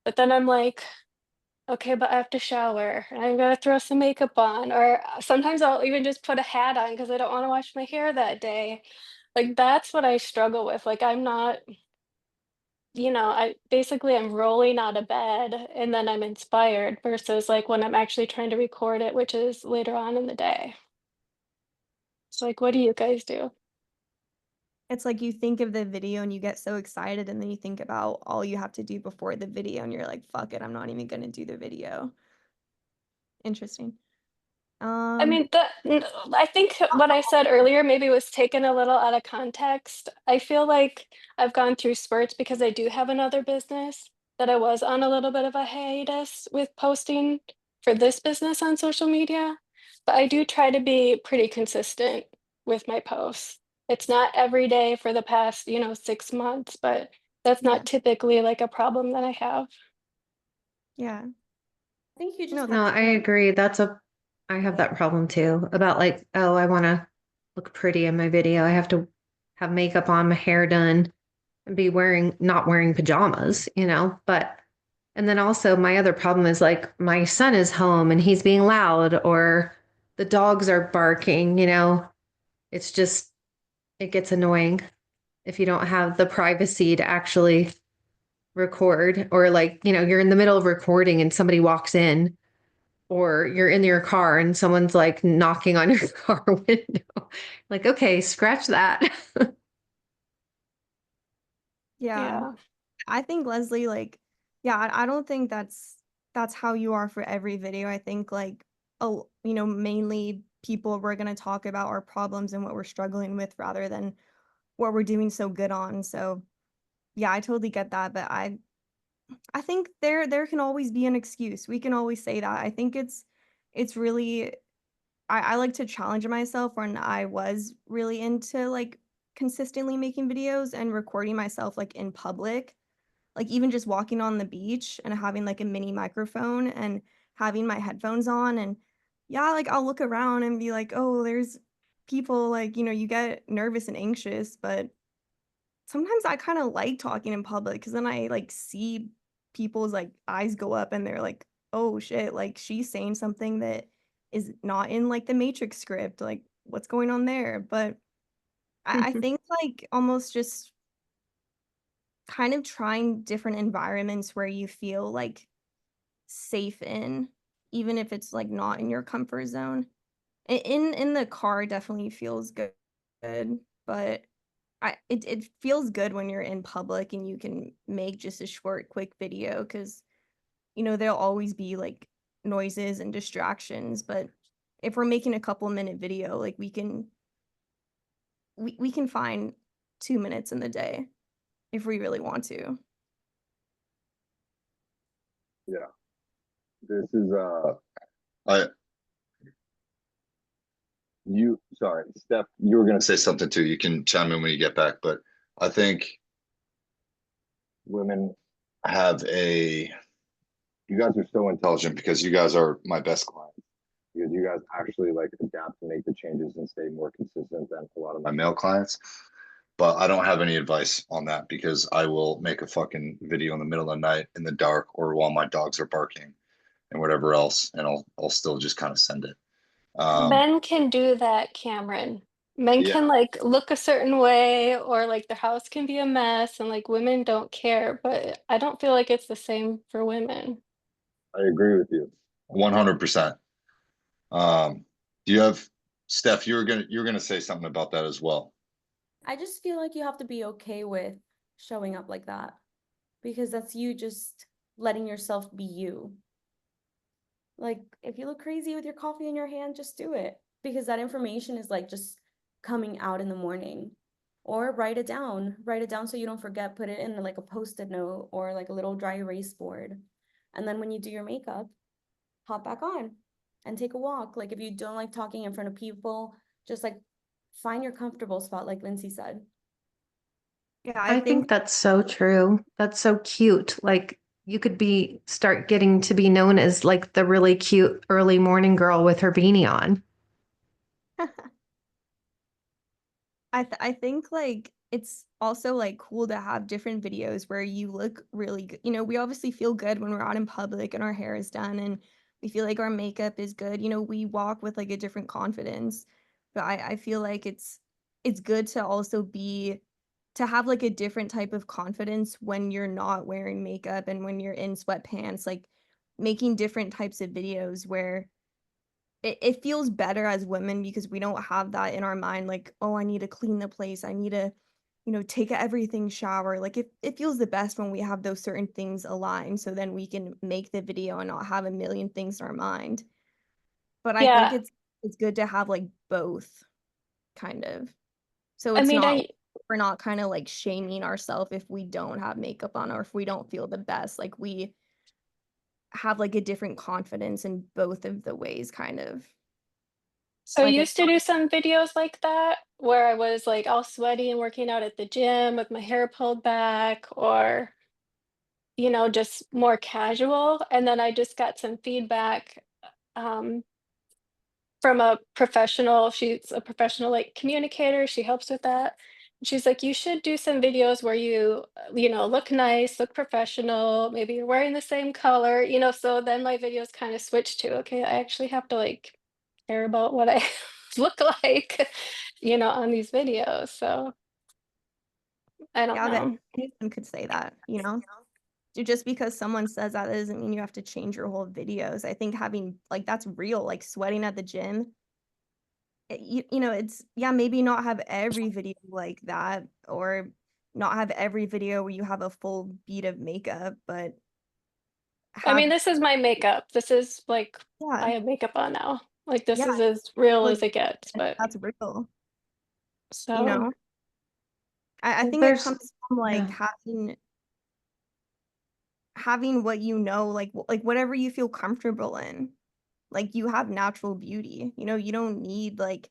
But then I'm like, okay, but I have to shower and I'm going to throw some makeup on. Or sometimes I'll even just put a hat on because I don't want to wash my hair that day. Like, that's what I struggle with. Like, I'm not. I'm rolling out of bed and then I'm inspired versus like when I'm actually trying to record it, which is later on in the day. So like, what do you guys do? It's like you think of the video and you get so excited and then you think about all you have to do before the video and you're like, fuck it, I'm not even gonna do the video. Interesting. I mean, I think what I said earlier maybe was taken a little out of context. I feel like I've gone through spurts because I do have another business that I was on a little bit of a hiatus with posting for this business on social media. But I do try to be pretty consistent with my posts. It's not every day for the past, 6 months, but that's Yeah. not typically like a problem that I have. Yeah. I think you just No, I agree. I have that problem too about like, oh, I want to look pretty in my video. I have to have makeup on, my hair done, and be not wearing pajamas, but and then also my other problem is like my son is home and he's being loud or the dogs are barking, it's just it gets annoying if you don't have the privacy to actually record, or like, you're in the middle of recording and somebody walks in, or you're in your car and someone's like knocking on your car window. Like, okay, scratch that. Yeah. I think Leslie, like, yeah, I don't think that's how you are for every video. I think like, oh, mainly people we're gonna talk about our problems and what we're struggling with rather than what we're doing so good on. So yeah, I totally get that, but I think there can always be an excuse. We can always say that. I think it's really I like to challenge myself when I was really into like consistently making videos and recording myself like in public, like even just walking on the beach and having like a mini microphone and having my headphones on. And yeah, like I'll look around and be like, oh, there's people, like, you get nervous and anxious, but sometimes I kind of like talking in public because then I like see people's like eyes go up and they're like, oh shit, like she's saying something that is not in like the Matrix script. Like, what's going on there? But I think like almost just kind of trying different environments where you feel like safe in, even if it's like not in your comfort zone. In the car definitely feels good, but it feels good when you're in public and you can make just a short, quick video because there'll always be like noises and distractions. But if we're making a couple minute video, like we can find 2 minutes in the day if we really want to. Yeah. This is I sorry, Steph, you were gonna say something too. You can chime in when you get back, but I think women have you guys are so intelligent because you guys are my best clients. Because you guys actually like adapt and make the changes and stay more consistent than a lot of my male clients. But I don't have any advice on that because I will make a fucking video in the middle of the night in the dark or while my dogs are barking and whatever else, and I'll still just kind of send it. Men can do that, Cameron. Men Yeah, can like look a certain way, or like the house can be a mess and like women don't care, but I don't feel like it's the same for women. I agree with you 100%. Do you have Steph? You were gonna say something about that as well. I just feel like you have to be okay with showing up like that because that's you just letting yourself be you. Like, if you look crazy with your coffee in your hand, just do it because that information is like just coming out in the morning. Or write it down. Write it down so you don't forget. Put it in like a post-it note or like a little dry erase board. And then when you do your makeup, hop back on and take a walk. Like, if you don't like talking in front of people, just like find your comfortable spot, like Lindsay said. Yeah, I think that's so true. That's so cute. Like you could start getting to be known as like the really cute early morning girl with her beanie on. I think like it's also like cool to have different videos where you look really good. We obviously feel good when we're out in public and our hair is done and we feel like our makeup is good. We walk with like a different confidence. But I feel like it's good to also to have like a different type of confidence when you're not wearing makeup and when you're in sweatpants, like making different types of videos where it feels better as women because we don't have that in our mind, like, oh, I need to clean the place, I need to take a everything shower. Like it feels the best when we have those certain things aligned so then we can make the video and not have a million things in our mind. But I think Yeah, it's good to have like both, kind of, so I it's mean, not we're not kind of like shaming ourselves if we don't have makeup on or if we don't feel the best. Like we have like a different confidence in both of the ways, kind of. so I Like used to do some videos like that where I was like all sweaty and working out at the gym with my hair pulled back, or just more casual. And then I just got some feedback um, from a professional. She's a professional like communicator. She helps with that. She's like, you should do some videos where you, look nice, look professional. Maybe you're wearing the same color, So then my videos kind of switch to, okay, I actually have to like care about what I look like, on these videos. So I don't Yeah, but know. anyone could say that, just because someone says that doesn't mean you have to change your whole videos. I think having like that's real, like sweating at the gym. It's maybe not have every video like that, or not have every video where you have a full beat of makeup, but I mean, have this is my makeup. This is like I yeah, have makeup on now. Like this yeah, is as real look, as it gets. But that's real. so I think it There's, comes from like yeah. having what like whatever you feel comfortable in. Like you have natural beauty. You don't need like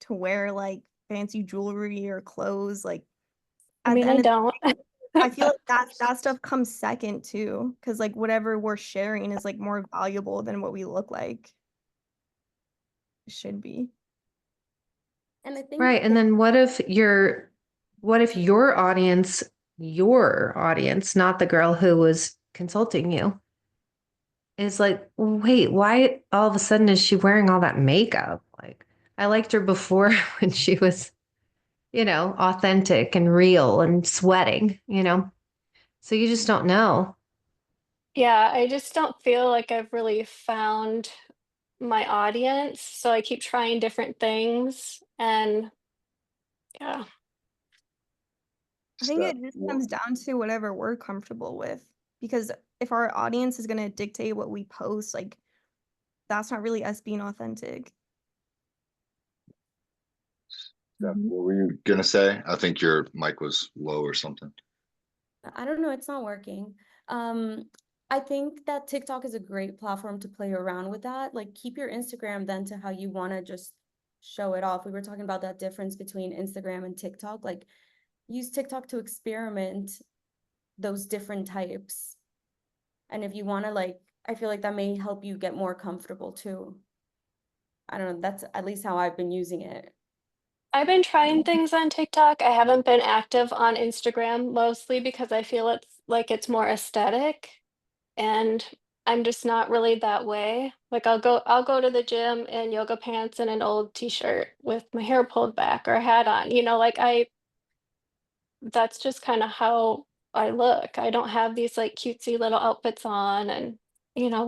to wear like fancy jewelry or clothes. Like I at the mean, I end of don't. I feel like that stuff comes second too, because like whatever we're sharing is like more valuable than what we look like. It should be. And I think Right. And that then what if your audience, not the girl who was consulting you, is like, wait, why all of a sudden is she wearing all that makeup? Like, I liked her before when she was, authentic and real and sweating, So you just don't know. Yeah, I just don't feel like I've really found my audience. So I keep trying different things. And yeah. I think Steph, it just comes down to whatever we're comfortable with. Because if our audience is gonna dictate what we post, like that's not really us being authentic. Steph, what were you gonna say? I think your mic was low or something. I don't know, it's not working. Um, I think that TikTok is a great platform to play around with that. Like keep your Instagram then to how you want to just show it off. We were talking about that difference between Instagram and TikTok. Like use TikTok to experiment those different types. And if you want to like, I feel like that may help you get more comfortable too. I don't know, that's at least how I've been using it. I've been trying things on TikTok. I haven't been active on Instagram mostly because I feel it's more aesthetic and I'm just not really that way. Like I'll go to the gym in yoga pants and an old t-shirt with my hair pulled back or a hat on. That's just kind of how I look. I don't have these like cutesy little outfits on and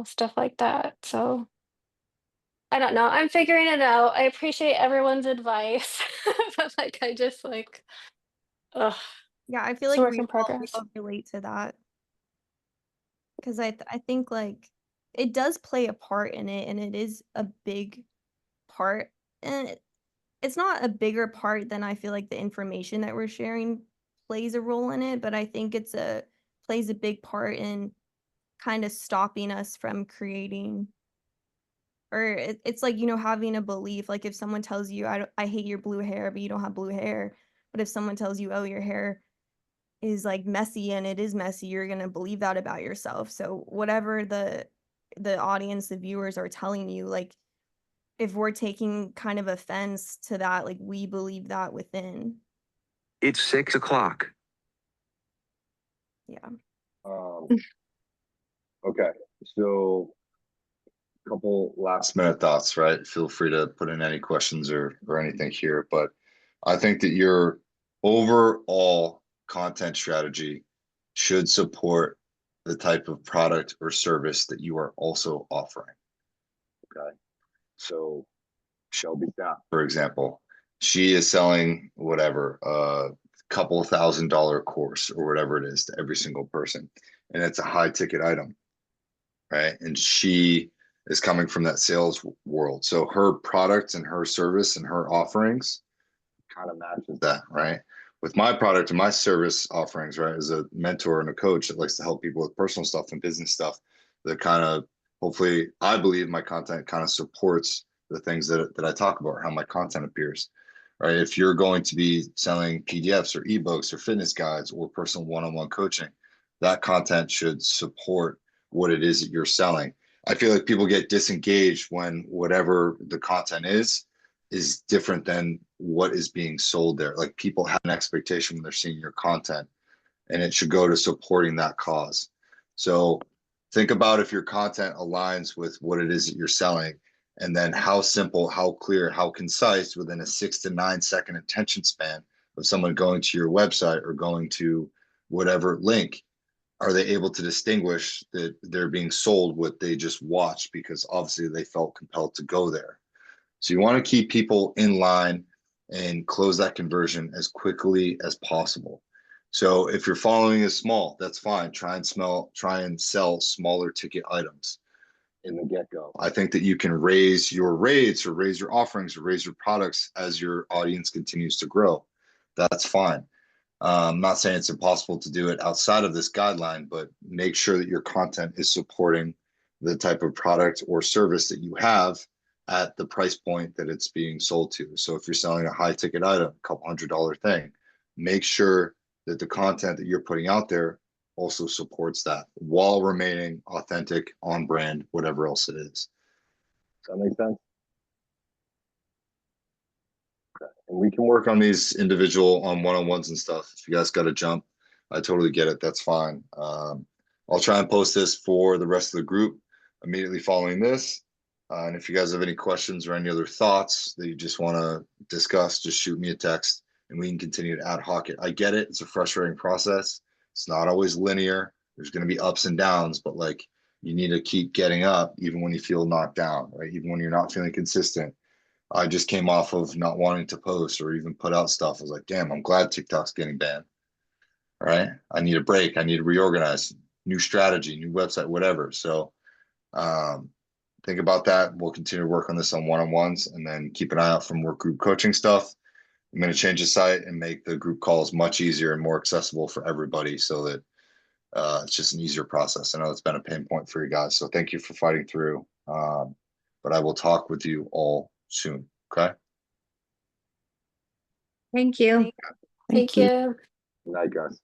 stuff like that. So I don't know. I'm figuring it out. I appreciate everyone's advice, but like I just like, ugh, Yeah, I feel it's a like work we in all progress. relate to that. Because I think like it does play a part in it, and it is a big part. And it's not a bigger part than I feel like the information that we're sharing plays a role in it, but I think plays a big part in kind of stopping us from creating, or it's like, having a belief. Like if someone tells you, I hate your blue hair, but you don't have blue hair. But if someone tells you, oh, your hair is like messy and it is messy, you're gonna believe that about yourself. So whatever the audience, the viewers are telling you, like if we're taking kind of offense to that, like we believe that within. It's 6 o'clock. Yeah. Okay, so couple last minute thoughts, right? Feel free to put in any questions or anything here, but I think that your overall content strategy should support the type of product or service that you are also offering. Okay. So Shelby Staff, for example, she is selling whatever, a couple $1,000 course or whatever it is to every single person. And it's a high ticket item, right? And she is coming from that sales world. So her product and her service and her offerings kind of matches that, right? With my product and my service offerings, right, as a mentor and a coach that likes to help people with personal stuff and business stuff, that kind of, hopefully, I believe my content kind of supports the things that I talk about, how my content appears, right? If you're going to be selling PDFs or ebooks or fitness guides or personal one-on-one coaching, that content should support what it is that you're selling. I feel like people get disengaged when whatever the content is different than what is being sold there. Like people have an expectation when they're seeing your content, and it should go to supporting that cause. So think about if your content aligns with what it is that you're selling, and then how simple, how clear, how concise within a 6 to 9 second attention span of someone going to your website or going to whatever link, are they able to distinguish that they're being sold what they just watched because obviously they felt compelled to go there. So you want to keep people in line and close that conversion as quickly as possible. So if your following is small, that's fine. Try and sell smaller ticket items in the get-go. I think that you can raise your rates or raise your offerings or raise your products as your audience continues to grow. That's fine. I'm not saying it's impossible to do it outside of this guideline, but make sure that your content is supporting the type of product or service that you have at the price point that it's being sold to. So if you're selling a high ticket item, a couple $100 thing, make sure that the content that you're putting out there also supports that while remaining authentic, on brand, whatever else it is. Does that make sense? And we can work on these individual on one-on-ones and stuff. If you guys got to jump, I totally get it. That's fine. I'll try and post this for the rest of the group immediately following this. And if you guys have any questions or any other thoughts that you just want to discuss, just shoot me a text and we can continue to ad hoc it. I get it. It's a frustrating process. It's not always linear. There's going to be ups and downs, but like you need to keep getting up even when you feel knocked down, right? Even when you're not feeling consistent. I just came off of not wanting to post or even put out stuff. I was like, damn, I'm glad TikTok's getting banned. All right. I need a break. I need to reorganize, new strategy, new website, whatever. So think about that. We'll continue to work on this on one-on-ones and then keep an eye out for more group coaching stuff. I'm going to change the site and make the group calls much easier and more accessible for everybody so that it's just an easier process. I know it's been a pain point for you guys. So thank you for fighting through. But I will talk with you all soon. Okay. Thank you. Thank you. Good night, guys.